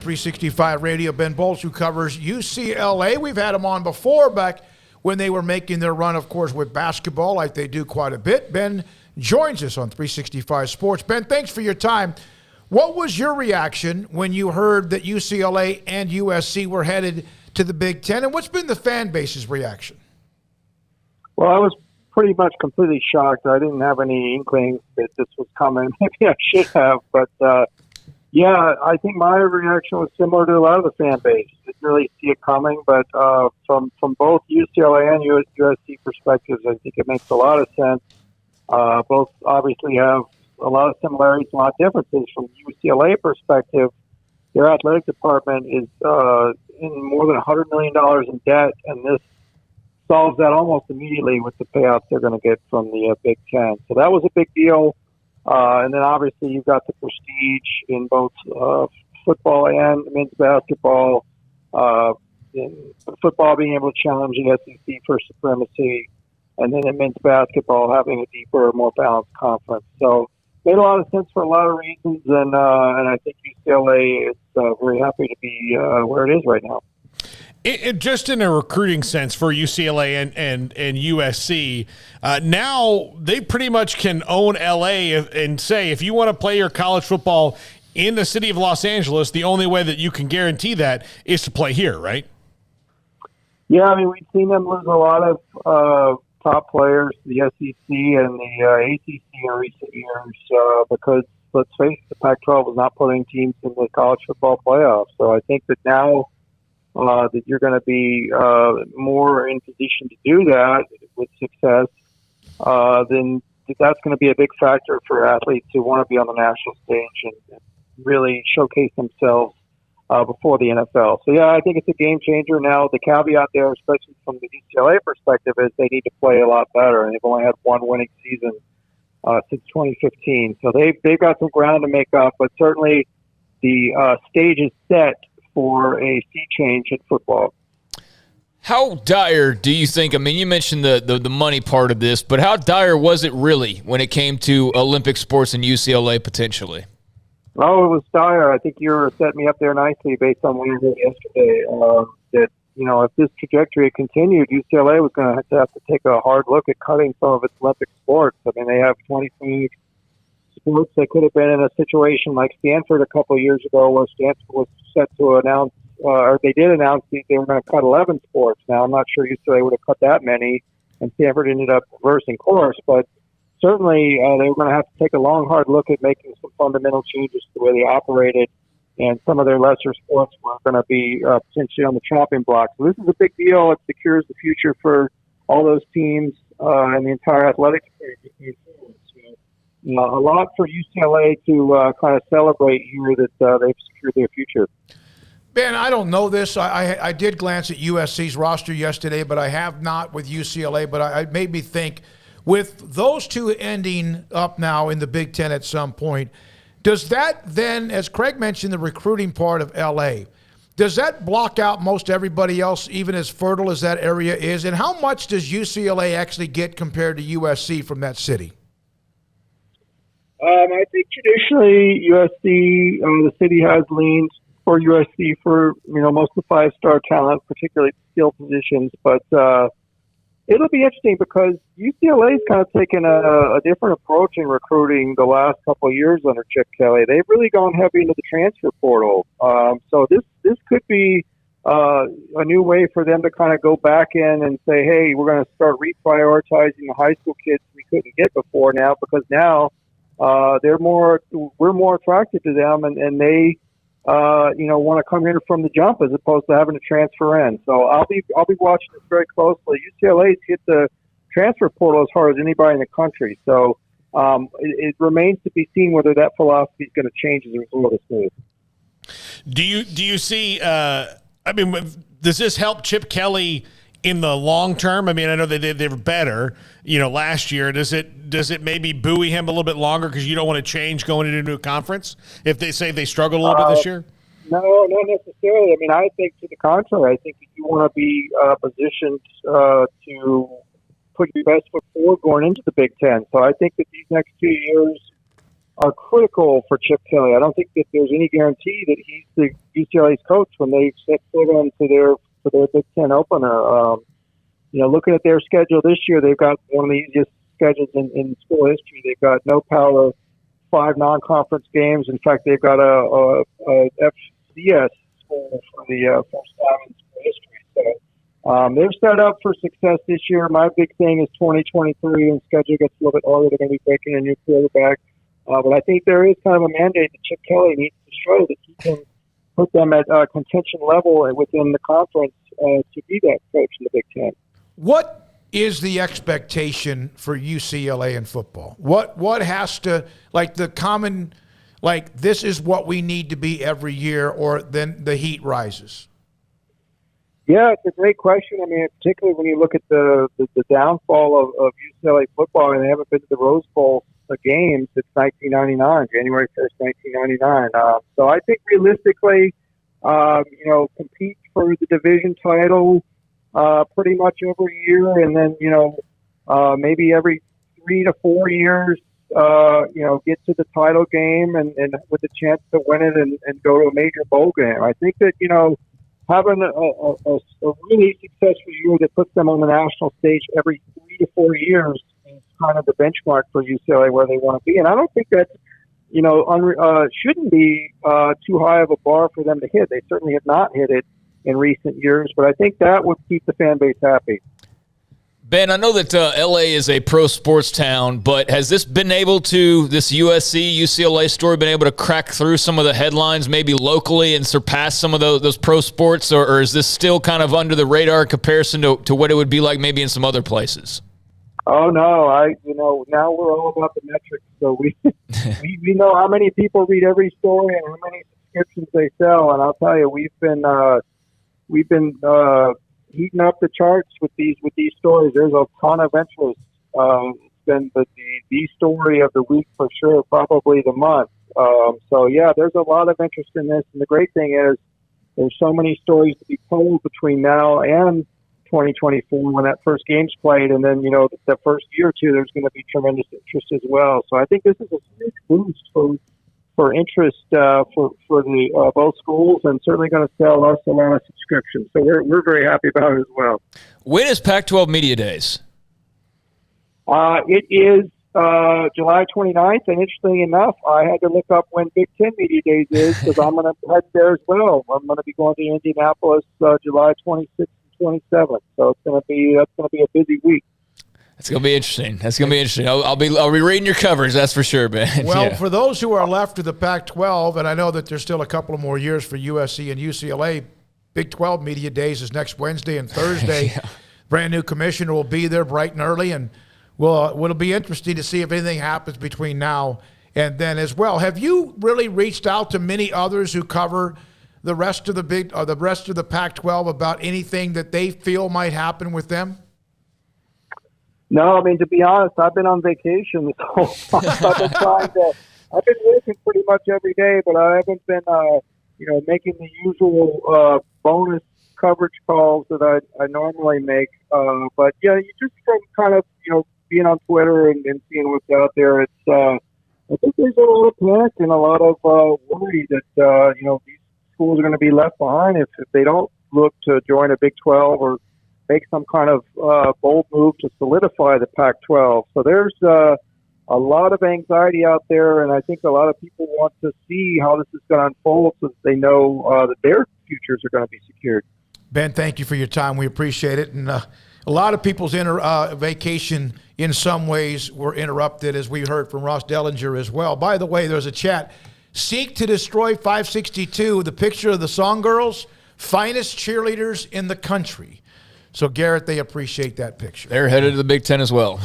365 Radio, Ben Bolch, who covers UCLA. We've had him on before back when they were making their run, of course, with basketball, like they do quite a bit. Ben joins us on 365 Sports. Ben, thanks for your time. What was your reaction when you heard that UCLA and USC were headed to the Big Ten, and what's been the fan base's reaction? Well, I was pretty much completely shocked. I didn't have any inkling that this was coming. Maybe I should have, but yeah, I think my reaction was similar to a lot of the fan base. Didn't really see it coming, but from both UCLA and USC perspectives, I think it makes a lot of sense. Both obviously have a lot of similarities, a lot of differences. From UCLA perspective, their athletic department is in more than $100 million in debt, and this solves that almost immediately with the payouts they're going to get from the Big Ten. So that was a big deal. And then obviously you've got the prestige in both football and men's basketball. In football being able to challenge the SEC for supremacy, and then in men's basketball having a deeper, more balanced conference. So made a lot of sense for a lot of reasons, and I think UCLA is very happy to be where it is right now. Just in a recruiting sense for UCLA and USC, now they pretty much can own LA and say, if you want to play your college football in the city of Los Angeles, the only way that you can guarantee that is to play here, right? Yeah, I mean, we've seen them lose a lot of top players to the SEC and the ACC in recent years because, let's face it, the Pac-12 was not putting teams in the college football playoffs. So I think that now that you're going to be more in position to do that with success, then that's going to be a big factor for athletes who want to be on the national stage and really showcase themselves before the NFL. So, yeah, I think it's a game changer. Now, the caveat there, especially from the UCLA perspective, is they need to play a lot better, and they've only had one winning season since 2015. So they've got some ground to make up, but certainly the stage is set for a sea change in football. How dire do you think, I mean, you mentioned the money part of this, but how dire was it really when it came to Olympic sports and UCLA potentially? Oh, it was dire. I think you were setting me up there nicely based on what you did yesterday. That, you know, if this trajectory continued, UCLA was going to have to take a hard look at cutting some of its Olympic sports. I mean, they have 25 sports. They could have been in a situation like Stanford a couple of years ago where Stanford was set to announce, or they did announce they were going to cut 11 sports. Now, I'm not sure UCLA would have cut that many, and Stanford ended up reversing course, but certainly they were going to have to take a long, hard look at making some fundamental changes to the way they operated, and some of their lesser sports were going to be potentially on the chopping block. So this is a big deal. It secures the future for all those teams and the entire athletic community. A lot for UCLA to kind of celebrate here that they've secured their future. Ben, I don't know this. I did glance at USC's roster yesterday, but I have not with UCLA. But it made me think, with those two ending up now in the Big Ten at some point, does that then, as Craig mentioned, the recruiting part of LA, does that block out most everybody else, even as fertile as that area is? And how much does UCLA actually get compared to USC from that city? I think traditionally USC, the city has leaned for USC for, you know, most of the 5-star talent, particularly skill positions. But it'll be interesting because UCLA's kind of taken a different approach in recruiting the last couple of years under Chip Kelly. They've really gone heavy into the transfer portal. So this could be a new way for them to kind of go back in and say, hey, we're going to start reprioritizing the high school kids we couldn't get before now, because now we're more attracted to them, and they want to come here from the jump as opposed to having to transfer in. So I'll be watching this very closely. UCLA's hit the transfer portal as hard as anybody in the country. So it remains to be seen whether that philosophy is going to change as a result of this move. Do you see? Does this help Chip Kelly in the long term? I mean, I know they were better, last year. Does it maybe buoy him a little bit longer because you don't want to change going into a conference if they say they struggle a little bit this year? No, not necessarily. I mean, I think to the contrary. I think that you want to be positioned to put your best foot forward going into the Big Ten. So I think that these next 2 years, are critical for Chip Kelly. I don't think that there's any guarantee that he's the UCLA's coach when they set foot onto their Big Ten opener. Looking at their schedule this year, they've got one of the easiest schedules in school history. They've got no Power 5 non-conference games. In fact, they've got a FCS school for the first time in school history. So they're set up for success this year. My big thing is 2023, and schedule gets a little bit harder. They're going to be breaking a new quarterback. But I think there is kind of a mandate that Chip Kelly needs to show that he can put them at contention level within the conference to be that coach in the Big Ten. What is the expectation for UCLA in football? What has to, like the common, like this is what we need to be every year, or then the heat rises? Yeah, it's a great question. I mean, particularly when you look at the downfall of UCLA football, and they haven't been to the Rose Bowl games since 1999, January 1st, 1999. So I think realistically, compete for the division title pretty much every year, and then maybe every 3 to 4 years, get to the title game and with a chance to win it and go to a major bowl game. I think that having a really successful year that puts them on the national stage every 3 to 4 years is kind of the benchmark for UCLA where they want to be. And I don't think that, shouldn't be too high of a bar for them to hit. They certainly have not hit it in recent years, but I think that would keep the fan base happy. Ben, I know that LA is a pro sports town, but has this USC, UCLA story been able to crack through some of the headlines maybe locally and surpass some of those pro sports, or is this still kind of under the radar in comparison to what it would be like maybe in some other places? Oh, no. Now we're all about the metrics. So we know how many people read every story and how many subscriptions they sell. And I'll tell you, we've been heating up the charts with these stories. There's a ton of interest. It's been the story of the week for sure, probably the month. So yeah, there's a lot of interest in this. And the great thing is there's so many stories to be told between now and 2024 when that first game's played. And then, the first year or two, there's going to be tremendous interest as well. So I think this is a huge boost for interest for the both schools, and certainly going to sell us a lot of subscriptions. So we're very happy about it as well. When is Pac-12 Media Days? It is July 29th, and interestingly enough, I had to look up when Big Ten Media Days is because I'm going to head there as well. I'm going to be going to Indianapolis July 26th and 27th. So that's going to be a busy week. It's going to be interesting. I'll be reading your covers, that's for sure, Ben. Well, yeah. For those who are left of the Pac-12, and I know that there's still a couple of more years for USC and UCLA, Big 12 Media Days is next Wednesday and Thursday. Yeah. Brand new commissioner will be there bright and early, and it'll be interesting to see if anything happens between now and then as well. Have you really reached out to many others who cover the rest of the Pac-12 about anything that they feel might happen with them? No, I mean, to be honest, I've been on vacation this whole time. I've been working pretty much every day, but I haven't been, making the usual bonus coverage calls that I normally make. But yeah, you just from kind of, being on Twitter and seeing what's out there, it's, I think there's a lot of panic and a lot of worry that, these schools are going to be left behind if they don't look to join a Big 12 or make some kind of bold move to solidify the Pac-12. So there's a lot of anxiety out there, and I think a lot of people want to see how this is going to unfold so that they know that their futures are going to be secured. Ben, thank you for your time. We appreciate it. And a lot of people's vacation in some ways were interrupted, as we heard from Ross Dellinger as well. By the way, there's a chat. Seek to destroy 562, the picture of the Song Girls, finest cheerleaders in the country. So, Garrett, they appreciate that picture. They're headed to the Big Ten as well.